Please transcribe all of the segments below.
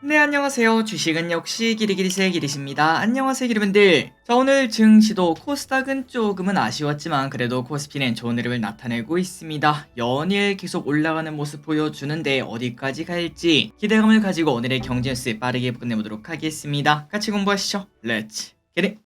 네, 안녕하세요. 주식은 역시 기리기리세 기리십니다. 안녕하세요, 기리분들. 자, 오늘 증시도 코스닥은 조금은 아쉬웠지만 그래도 코스피는 좋은 흐름을 나타내고 있습니다. 연일 계속 올라가는 모습 보여주는데 어디까지 갈지 기대감을 가지고 오늘의 경제 뉴스 빠르게 끝내보도록 하겠습니다. 같이 공부하시죠. 렛츠 기릿!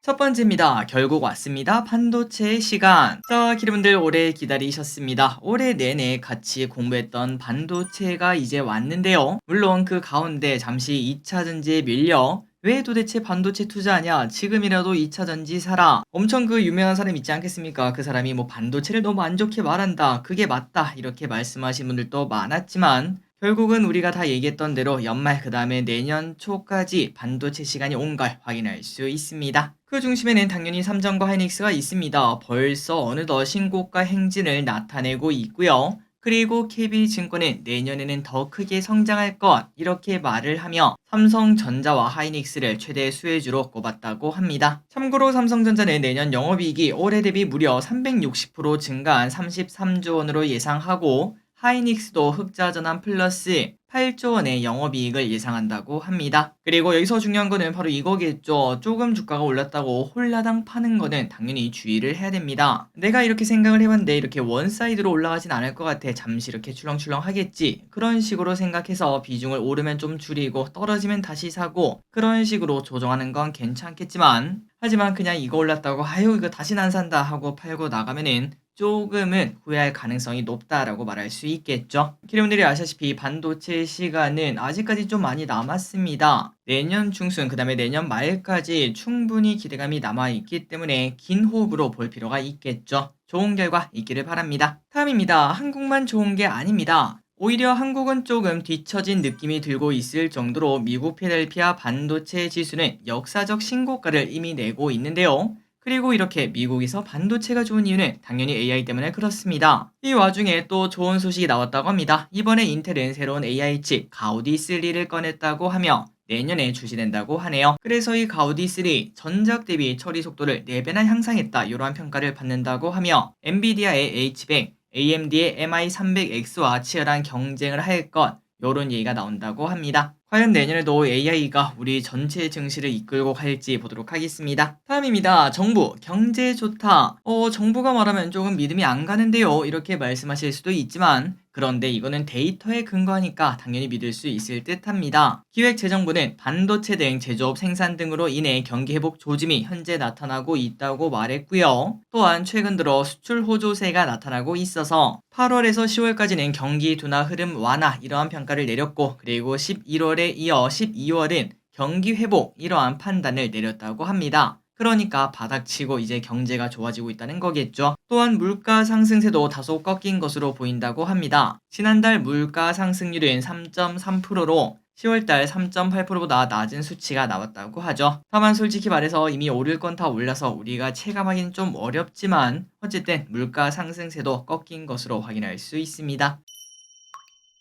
첫 번째입니다. 결국 왔습니다. 반도체의 시간. 자, 기름분들 오래 기다리셨습니다. 올해 내내 같이 공부했던 반도체가 이제 왔는데요. 물론 그 가운데 잠시 2차전지에 밀려 왜 도대체 반도체 투자하냐? 지금이라도 2차전지 사라. 엄청 그 유명한 사람 있지 않겠습니까? 그 사람이 뭐 반도체를 너무 안 좋게 말한다. 그게 맞다. 이렇게 말씀하신 분들도 많았지만 결국은 우리가 다 얘기했던 대로 연말 그 다음에 내년 초까지 반도체 시간이 온 걸 확인할 수 있습니다. 그 중심에는 당연히 삼성과 하이닉스가 있습니다. 벌써 어느덧 신고가 행진을 나타내고 있고요. 그리고 KB증권은 내년에는 더 크게 성장할 것 이렇게 말을 하며 삼성전자와 하이닉스를 최대 수혜주로 꼽았다고 합니다. 참고로 삼성전자는 내년 영업이익이 올해 대비 무려 360% 증가한 33조 원으로 예상하고 하이닉스도 흑자 전환 플러스 8조 원의 영업이익을 예상한다고 합니다. 그리고 여기서 중요한 거는 바로 이거겠죠. 조금 주가가 올랐다고 홀라당 파는 거는 당연히 주의를 해야 됩니다. 내가 이렇게 생각을 해봤는데 이렇게 원사이드로 올라가진 않을 것 같아. 잠시 이렇게 출렁출렁 하겠지. 그런 식으로 생각해서 비중을 오르면 좀 줄이고 떨어지면 다시 사고 그런 식으로 조정하는 건 괜찮겠지만 하지만 그냥 이거 올랐다고 아유 이거 다시는 안 산다 하고 팔고 나가면은 조금은 후회할 가능성이 높다라고 말할 수 있겠죠. 기름들이 아시다시피 반도체 시간은 아직까지 좀 많이 남았습니다. 내년 중순 그 다음에 내년 말까지 충분히 기대감이 남아있기 때문에 긴 호흡으로 볼 필요가 있겠죠. 좋은 결과 있기를 바랍니다. 다음입니다. 한국만 좋은 게 아닙니다. 오히려 한국은 조금 뒤처진 느낌이 들고 있을 정도로 미국 필라델피아 반도체 지수는 역사적 신고가를 이미 내고 있는데요. 그리고 이렇게 미국에서 반도체가 좋은 이유는 당연히 AI 때문에 그렇습니다. 이 와중에 또 좋은 소식이 나왔다고 합니다. 이번에 인텔은 새로운 AI 칩 가우디 3를 꺼냈다고 하며 내년에 출시된다고 하네요. 그래서 이 가우디 3 전작 대비 처리 속도를 4배나 향상했다 이러한 평가를 받는다고 하며 엔비디아의 H100, AMD의 MI300X와 치열한 경쟁을 할 것 요런 얘기가 나온다고 합니다. 과연 내년에도 AI가 우리 전체 증시를 이끌고 갈지 보도록 하겠습니다. 다음입니다. 정부, 경제 좋다. 정부가 말하면 조금 믿음이 안 가는데요. 이렇게 말씀하실 수도 있지만 그런데 이거는 데이터에 근거하니까 당연히 믿을 수 있을 듯합니다. 기획재정부는 반도체 등 제조업 생산 등으로 인해 경기 회복 조짐이 현재 나타나고 있다고 말했고요. 또한 최근 들어 수출 호조세가 나타나고 있어서 8월에서 10월까지는 경기 둔화 흐름 완화 이러한 평가를 내렸고 그리고 11월에 이어 12월은 경기 회복 이러한 판단을 내렸다고 합니다. 그러니까 바닥치고 이제 경제가 좋아지고 있다는 거겠죠. 또한 물가 상승세도 다소 꺾인 것으로 보인다고 합니다. 지난달 물가 상승률은 3.3%로 10월달 3.8%보다 낮은 수치가 나왔다고 하죠. 다만 솔직히 말해서 이미 오를 건 다 올라서 우리가 체감하기는 좀 어렵지만 어쨌든 물가 상승세도 꺾인 것으로 확인할 수 있습니다.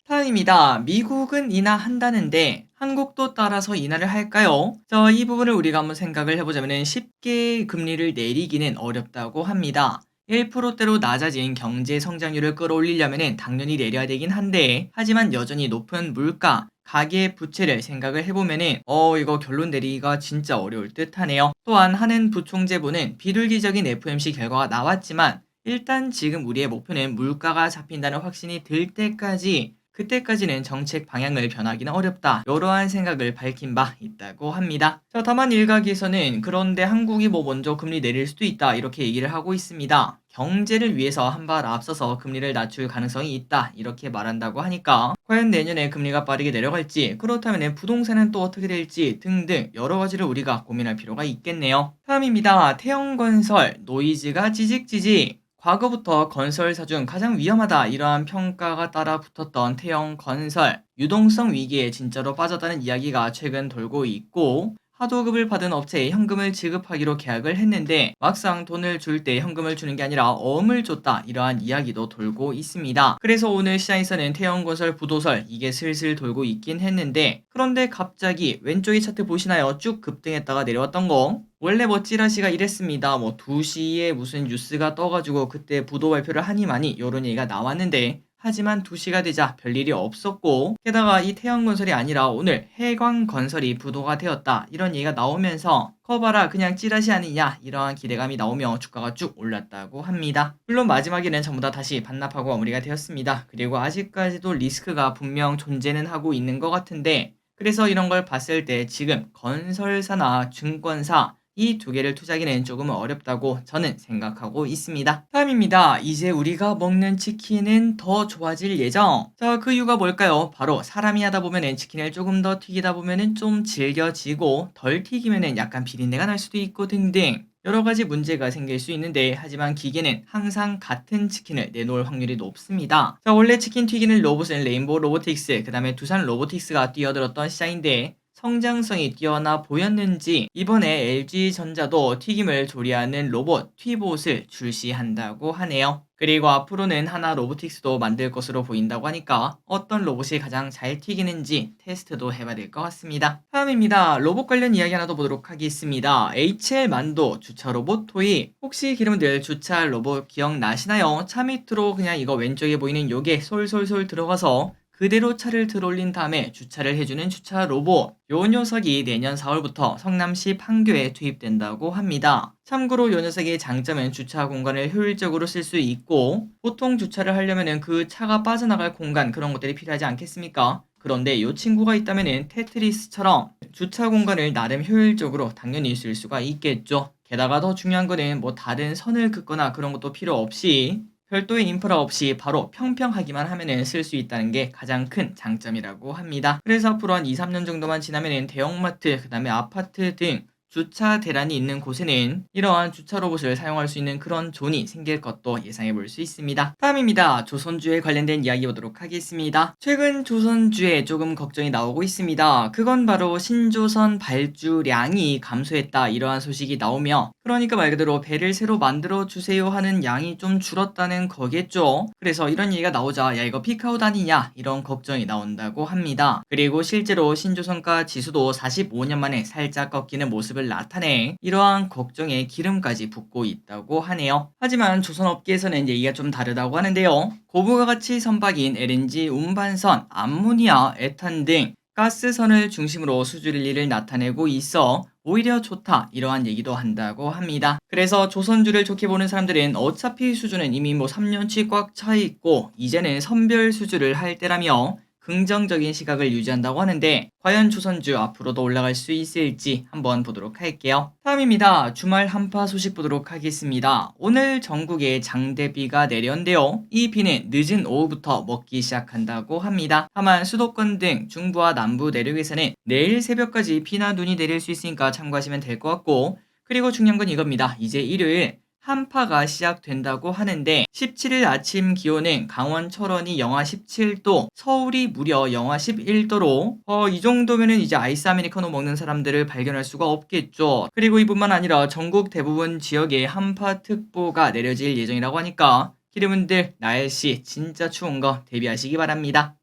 다음입니다. 미국은 인하한다는데 한국도 따라서 인하를 할까요? 자, 이 부분을 우리가 한번 생각을 해보자면 쉽게 금리를 내리기는 어렵다고 합니다. 1%대로 낮아진 경제 성장률을 끌어올리려면 당연히 내려야 되긴 한데 하지만 여전히 높은 물가, 가계 부채를 생각을 해보면은 이거 결론 내리기가 진짜 어려울 듯 하네요. 또한 한은 부총재부는 비둘기적인 FOMC 결과가 나왔지만 일단 지금 우리의 목표는 물가가 잡힌다는 확신이 들 때까지 그때까지는 정책 방향을 변하기는 어렵다. 이러한 생각을 밝힌 바 있다고 합니다. 자, 다만 일각에서는 그런데 한국이 뭐 먼저 금리 내릴 수도 있다. 이렇게 얘기를 하고 있습니다. 경제를 위해서 한 발 앞서서 금리를 낮출 가능성이 있다. 이렇게 말한다고 하니까 과연 내년에 금리가 빠르게 내려갈지 그렇다면 부동산은 또 어떻게 될지 등등 여러 가지를 우리가 고민할 필요가 있겠네요. 다음입니다. 태영건설 노이즈가 찌직찌직 과거부터 건설사 중 가장 위험하다 이러한 평가가 따라 붙었던 태영건설 유동성 위기에 진짜로 빠졌다는 이야기가 최근 돌고 있고 하도급을 받은 업체에 현금을 지급하기로 계약을 했는데 막상 돈을 줄 때 현금을 주는 게 아니라 어음을 줬다 이러한 이야기도 돌고 있습니다. 그래서 오늘 시장에서는 태영건설 부도설 이게 슬슬 돌고 있긴 했는데 그런데 갑자기 왼쪽의 차트 보시나요? 쭉 급등했다가 내려왔던 거 원래 뭐 찌라시가 이랬습니다. 뭐 2시에 무슨 뉴스가 떠가지고 그때 부도 발표를 하니 마니 이런 얘기가 나왔는데 하지만 2시가 되자 별일이 없었고, 게다가 이 태양건설이 아니라 오늘 해광건설이 부도가 되었다, 이런 얘기가 나오면서 커봐라 그냥 찌라시 아니냐, 이러한 기대감이 나오며 주가가 쭉 올랐다고 합니다. 물론 마지막에는 전부 다 다시 반납하고 마무리가 되었습니다. 그리고 아직까지도 리스크가 분명 존재는 하고 있는 것 같은데, 그래서 이런 걸 봤을 때 지금 건설사나 증권사 이 2개를 투자하기는 조금은 어렵다고 저는 생각하고 있습니다. 다음입니다. 이제 우리가 먹는 치킨은 더 좋아질 예정. 자, 그 이유가 뭘까요? 바로 사람이 하다 보면은 치킨을 조금 더 튀기다 보면은 좀 질겨지고, 덜 튀기면은 약간 비린내가 날 수도 있고 등등 여러 가지 문제가 생길 수 있는데, 하지만 기계는 항상 같은 치킨을 내놓을 확률이 높습니다. 자, 원래 치킨 튀기는 로봇은 레인보우 로보틱스, 그 다음에 두산 로보틱스가 뛰어들었던 시장인데, 성장성이 뛰어나 보였는지 이번에 LG전자도 튀김을 조리하는 로봇 튀봇을 출시한다고 하네요. 그리고 앞으로는 하나 로보틱스도 만들 것으로 보인다고 하니까 어떤 로봇이 가장 잘 튀기는지 테스트도 해봐야 될 것 같습니다. 다음입니다. 로봇 관련 이야기 하나 더 보도록 하겠습니다. HL만도 주차 로봇 토입. 혹시 여러분들 주차 로봇 기억나시나요? 차 밑으로 그냥 이거 왼쪽에 보이는 요게 솔솔솔 들어가서 그대로 차를 들어올린 다음에 주차를 해주는 주차 로봇. 요 녀석이 내년 4월부터 성남시 판교에 투입된다고 합니다. 참고로 요 녀석의 장점은 주차 공간을 효율적으로 쓸 수 있고, 보통 주차를 하려면은 그 차가 빠져나갈 공간, 그런 것들이 필요하지 않겠습니까? 그런데 이 친구가 있다면은 테트리스처럼 주차 공간을 나름 효율적으로 당연히 쓸 수가 있겠죠. 게다가 더 중요한 거는 뭐 다른 선을 긋거나 그런 것도 필요 없이, 별도의 인프라 없이 바로 평평하기만 하면은 쓸 수 있다는 게 가장 큰 장점이라고 합니다. 그래서 앞으로 한 2, 3년 정도만 지나면은 대형마트, 그 다음에 아파트 등 주차 대란이 있는 곳에는 이러한 주차 로봇을 사용할 수 있는 그런 존이 생길 것도 예상해 볼 수 있습니다. 다음입니다. 조선주에 관련된 이야기 보도록 하겠습니다. 최근 조선주에 조금 걱정이 나오고 있습니다. 그건 바로 신조선 발주량이 감소했다, 이러한 소식이 나오며, 그러니까 말 그대로 배를 새로 만들어 주세요 하는 양이 좀 줄었다는 거겠죠. 그래서 이런 얘기가 나오자 야 이거 피크아웃 아니냐, 이런 걱정이 나온다고 합니다. 그리고 실제로 신조선가 지수도 45년 만에 살짝 꺾이는 모습을 나타내 이러한 걱정에 기름까지 붓고 있다고 하네요. 하지만 조선업계에서는 얘기가 좀 다르다고 하는데요. 고부가 가치 선박인 LNG 운반선, 암모니아, 에탄 등 가스선을 중심으로 수주릴리를 나타내고 있어 오히려 좋다, 이러한 얘기도 한다고 합니다. 그래서 조선주를 좋게 보는 사람들은 어차피 수주는 이미 3년치 꽉 차 있고 이제는 선별 수주를 할 때라며 긍정적인 시각을 유지한다고 하는데, 과연 조선주 앞으로도 올라갈 수 있을지 한번 보도록 할게요. 다음입니다. 주말 한파 소식 보도록 하겠습니다. 오늘 전국에 장대비가 내렸는데요. 이 비는 늦은 오후부터 먹기 시작한다고 합니다. 다만 수도권 등 중부와 남부 내륙에서는 내일 새벽까지 비나 눈이 내릴 수 있으니까 참고하시면 될 것 같고, 그리고 중요한 건 이겁니다. 이제 일요일 한파가 시작된다고 하는데, 17일 아침 기온은 강원 철원이 영하 17도, 서울이 무려 영하 11도로 이 정도면은 이제 아이스 아메리카노 먹는 사람들을 발견할 수가 없겠죠. 그리고 이뿐만 아니라 전국 대부분 지역에 한파특보가 내려질 예정이라고 하니까 여러분들 날씨 진짜 추운 거 대비하시기 바랍니다.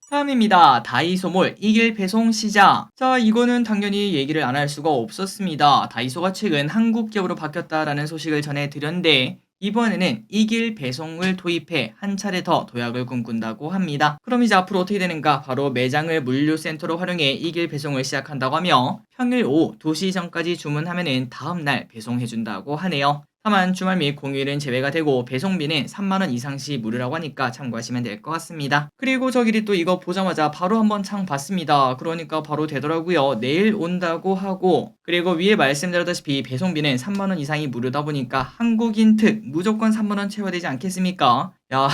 다음입니다. 다이소몰 1일 배송 시작. 자, 이거는 당연히 얘기를 안 할 수가 없었습니다. 다이소가 최근 한국 기업으로 바뀌었다라는 소식을 전해드렸는데, 이번에는 1일 배송을 도입해 한 차례 더 도약을 꿈꾼다고 합니다. 그럼 이제 앞으로 어떻게 되는가? 바로 매장을 물류센터로 활용해 1일 배송을 시작한다고 하며, 평일 오후 2시 전까지 주문하면은 다음날 배송해준다고 하네요. 다만 주말 및 공휴일은 제외가 되고 배송비는 3만원 이상 시 무료라고 하니까 참고하시면 될 것 같습니다. 그리고 저기리 또 이거 보자마자 바로 한번 창 봤습니다. 그러니까 바로 되더라고요. 내일 온다고 하고, 그리고 위에 말씀드렸다시피 배송비는 3만원 이상이 무료다 보니까 한국인 특 무조건 3만원 채워야 되지 않겠습니까? 야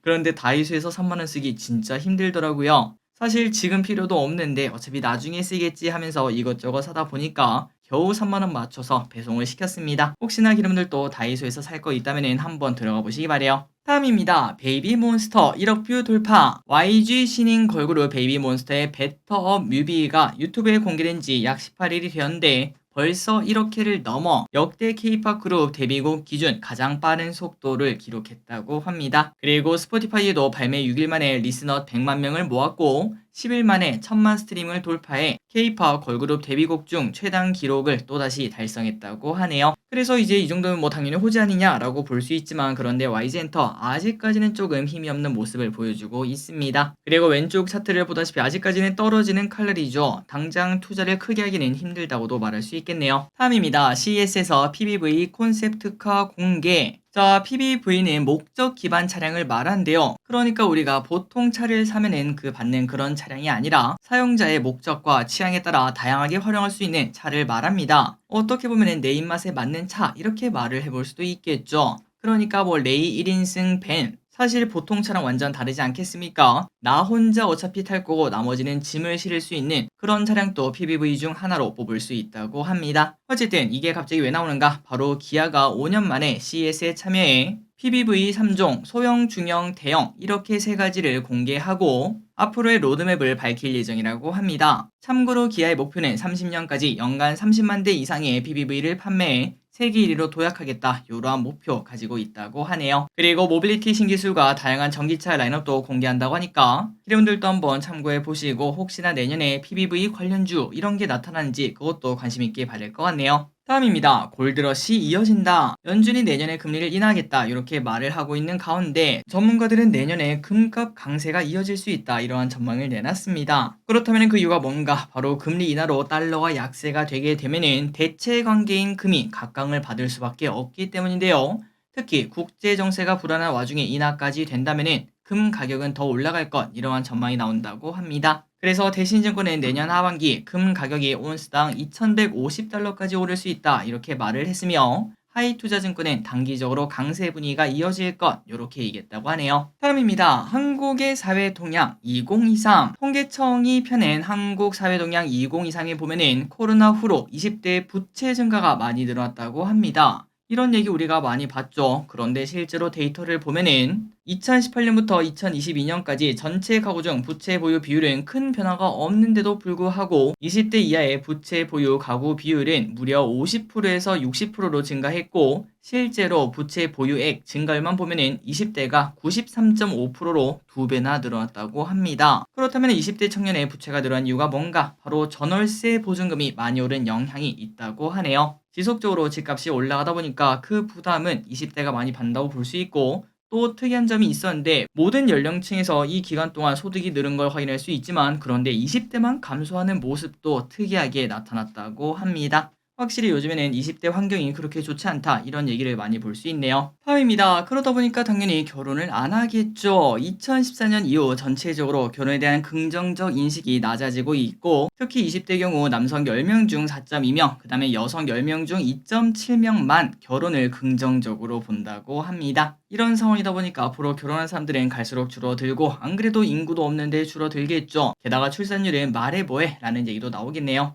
그런데 다이소에서 3만원 쓰기 진짜 힘들더라고요. 사실 지금 필요도 없는데 어차피 나중에 쓰겠지 하면서 이것저것 사다 보니까 겨우 3만원 맞춰서 배송을 시켰습니다. 혹시나 여러분들도 다이소에서 살 거 있다면 한번 들어가 보시기 바래요. 다음입니다. 베이비몬스터 1억 뷰 돌파. YG 신인 걸그룹 베이비몬스터의 베터업 뮤비가 유튜브에 공개된 지 약 18일이 되었는데, 벌써 1억회를 넘어 역대 K-팝 그룹 데뷔곡 기준 가장 빠른 속도를 기록했다고 합니다. 그리고 스포티파이에도 발매 6일 만에 리스너 100만 명을 모았고, 10일 만에 1000만 스트리밍을 돌파해 K-팝 걸그룹 데뷔곡 중 최단 기록을 또다시 달성했다고 하네요. 그래서 이제 이 정도면 뭐 당연히 호재 아니냐라고 볼 수 있지만, 그런데 YG엔터 아직까지는 조금 힘이 없는 모습을 보여주고 있습니다. 그리고 왼쪽 차트를 보다시피 아직까지는 떨어지는 칼날이죠. 당장 투자를 크게 하기는 힘들다고도 말할 수 있겠네요. 다음입니다. CES에서 PBV 콘셉트카 공개. 자, PBV는 목적 기반 차량을 말하는데요. 그러니까 우리가 보통 차를 사면은 받는 그런 차량이 아니라 사용자의 목적과 취향에 따라 다양하게 활용할 수 있는 차를 말합니다. 어떻게 보면은 내 입맛에 맞는 차, 이렇게 말을 해볼 수도 있겠죠. 그러니까 뭐 레이 1인승 밴, 사실 보통 차랑 완전 다르지 않겠습니까? 나 혼자 어차피 탈 거고 나머지는 짐을 실을 수 있는 그런 차량도 PBV 중 하나로 뽑을 수 있다고 합니다. 어쨌든 이게 갑자기 왜 나오는가? 바로 기아가 5년 만에 CES에 참여해 PBV 3종, 소형, 중형, 대형 이렇게 세 가지를 공개하고 앞으로의 로드맵을 밝힐 예정이라고 합니다. 참고로 기아의 목표는 30년까지 연간 30만 대 이상의 PBV를 판매해 세계 1위로 도약하겠다, 이러한 목표 가지고 있다고 하네요. 그리고 모빌리티 신기술과 다양한 전기차 라인업도 공개한다고 하니까 여러분들도 한번 참고해 보시고, 혹시나 내년에 PBV 관련주 이런 게 나타나는지 그것도 관심 있게 봐야 될 것 같네요. 다음입니다. 골드러시 이어진다. 연준이 내년에 금리를 인하하겠다, 이렇게 말을 하고 있는 가운데 전문가들은 내년에 금값 강세가 이어질 수 있다, 이러한 전망을 내놨습니다. 그렇다면 그 이유가 뭔가? 바로 금리 인하로 달러가 약세가 되게 되면은 대체 관계인 금이 각광을 받을 수밖에 없기 때문인데요. 특히 국제 정세가 불안한 와중에 인하까지 된다면은 금 가격은 더 올라갈 것, 이러한 전망이 나온다고 합니다. 그래서 대신증권은 내년 하반기 금 가격이 온스당 2150달러까지 오를 수 있다, 이렇게 말을 했으며 하이투자증권은 단기적으로 강세 분위기가 이어질 것, 이렇게 얘기했다고 하네요. 다음입니다. 한국의 사회동향 2023. 통계청이 펴낸 한국 사회동향 2023에 보면은 코로나 후로 20대 부채 증가가 많이 늘어났다고 합니다. 이런 얘기 우리가 많이 봤죠. 그런데 실제로 데이터를 보면은 2018년부터 2022년까지 전체 가구 중 부채 보유 비율은 큰 변화가 없는데도 불구하고 20대 이하의 부채 보유 가구 비율은 무려 50%에서 60%로 증가했고, 실제로 부채 보유액 증가율만 보면은 20대가 93.5%로 2배나 늘어났다고 합니다. 그렇다면 20대 청년의 부채가 늘어난 이유가 뭔가? 바로 전월세 보증금이 많이 오른 영향이 있다고 하네요. 지속적으로 집값이 올라가다 보니까 그 부담은 20대가 많이 받는다고 볼 수 있고, 또 특이한 점이 있었는데 모든 연령층에서 이 기간 동안 소득이 늘은 걸 확인할 수 있지만, 그런데 20대만 감소하는 모습도 특이하게 나타났다고 합니다. 확실히 요즘에는 20대 환경이 그렇게 좋지 않다, 이런 얘기를 많이 볼 수 있네요. 다음입니다. 그러다 보니까 당연히 결혼을 안 하겠죠. 2014년 이후 전체적으로 결혼에 대한 긍정적 인식이 낮아지고 있고, 특히 20대 경우 남성 10명 중 4.2명, 그 다음에 여성 10명 중 2.7명만 결혼을 긍정적으로 본다고 합니다. 이런 상황이다 보니까 앞으로 결혼한 사람들은 갈수록 줄어들고, 안 그래도 인구도 없는데 줄어들겠죠. 게다가 출산율은 말해 뭐해 라는 얘기도 나오겠네요.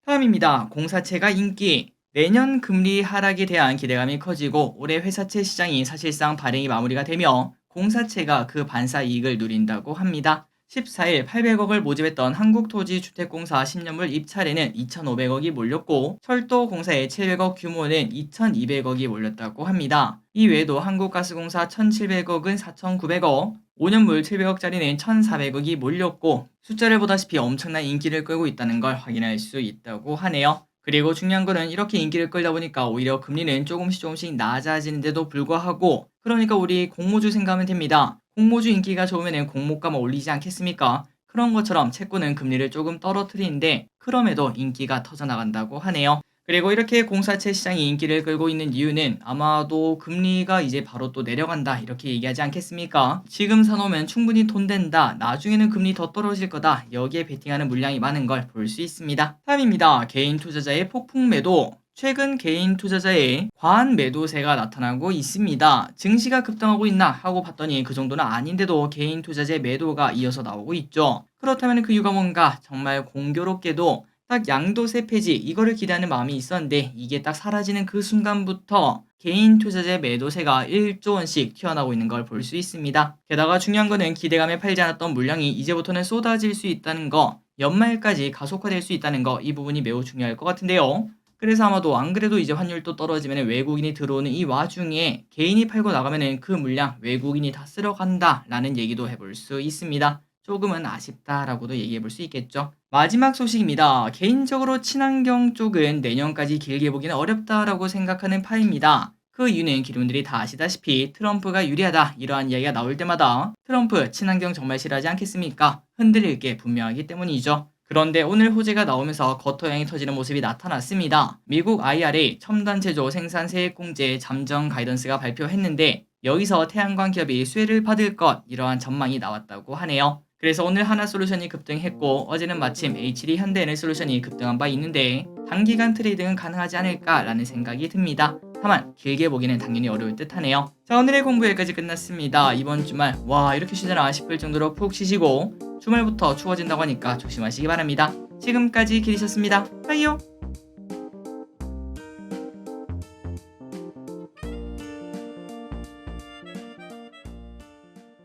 다음입니다. 공사채가 인기. 내년 금리 하락에 대한 기대감이 커지고 올해 회사채 시장이 사실상 발행이 마무리가 되며 공사채가 그 반사 이익을 누린다고 합니다. 14일 800억을 모집했던 한국토지주택공사 10년물 입찰에는 2,500억이 몰렸고, 철도공사의 700억 규모는 2,200억이 몰렸다고 합니다. 이 외에도 한국가스공사 1,700억은 4,900억, 5년물 700억짜리는 1,400억이 몰렸고, 숫자를 보다시피 엄청난 인기를 끌고 있다는 걸 확인할 수 있다고 하네요. 그리고 중요한 거는 이렇게 인기를 끌다 보니까 오히려 금리는 조금씩 낮아지는데도 불구하고, 그러니까 우리 공모주 생각하면 됩니다. 공모주 인기가 좋으면 공모가만 올리지 않겠습니까? 그런 것처럼 채권은 금리를 조금 떨어뜨리는데 그럼에도 인기가 터져나간다고 하네요. 그리고 이렇게 공사채 시장이 인기를 끌고 있는 이유는 아마도 금리가 이제 바로 또 내려간다, 이렇게 얘기하지 않겠습니까? 지금 사놓으면 충분히 돈 된다, 나중에는 금리 더 떨어질 거다, 여기에 베팅하는 물량이 많은 걸 볼 수 있습니다. 다음입니다. 개인 투자자의 폭풍 매도. 최근 개인 투자자의 과한 매도세가 나타나고 있습니다. 증시가 급등하고 있나 하고 봤더니 그 정도는 아닌데도 개인 투자자의 매도가 이어서 나오고 있죠. 그렇다면 그 이유가 뭔가? 정말 공교롭게도 딱 양도세 폐지, 이거를 기대하는 마음이 있었는데 이게 딱 사라지는 그 순간부터 개인 투자자의 매도세가 1조 원씩 튀어나오고 있는 걸 볼 수 있습니다. 게다가 중요한 거는 기대감에 팔지 않았던 물량이 이제부터는 쏟아질 수 있다는 거, 연말까지 가속화될 수 있다는 거, 이 부분이 매우 중요할 것 같은데요. 그래서 아마도 안 그래도 이제 환율도 떨어지면 외국인이 들어오는 이 와중에 개인이 팔고 나가면은 그 물량 외국인이 다 쓸어간다 라는 얘기도 해볼 수 있습니다. 조금은 아쉽다라고도 얘기해 볼 수 있겠죠. 마지막 소식입니다. 개인적으로 친환경 쪽은 내년까지 길게 보기는 어렵다라고 생각하는 파입니다. 그 이유는 기론들이 다 아시다시피 트럼프가 유리하다 이러한 이야기가 나올 때마다 트럼프 친환경 정말 싫어하지 않겠습니까? 흔들릴 게 분명하기 때문이죠. 그런데 오늘 호재가 나오면서 거토양이 터지는 모습이 나타났습니다. 미국 IRA 첨단 제조 생산 세액 공제 잠정 가이던스가 발표했는데 여기서 태양광 기업이 수혜를 받을 것 이러한 전망이 나왔다고 하네요. 그래서 오늘 하나솔루션이 급등했고 어제는 마침 HD 현대에너솔루션이 급등한 바 있는데 단기간 트레이딩은 가능하지 않을까라는 생각이 듭니다. 다만 길게 보기는 당연히 어려울 듯 하네요. 자, 오늘의 공부 여기까지 끝났습니다. 이번 주말 와 이렇게 쉬잖아 싶을 정도로 푹 쉬시고 주말부터 추워진다고 하니까 조심하시기 바랍니다. 지금까지 길이셨습니다. 빠이요.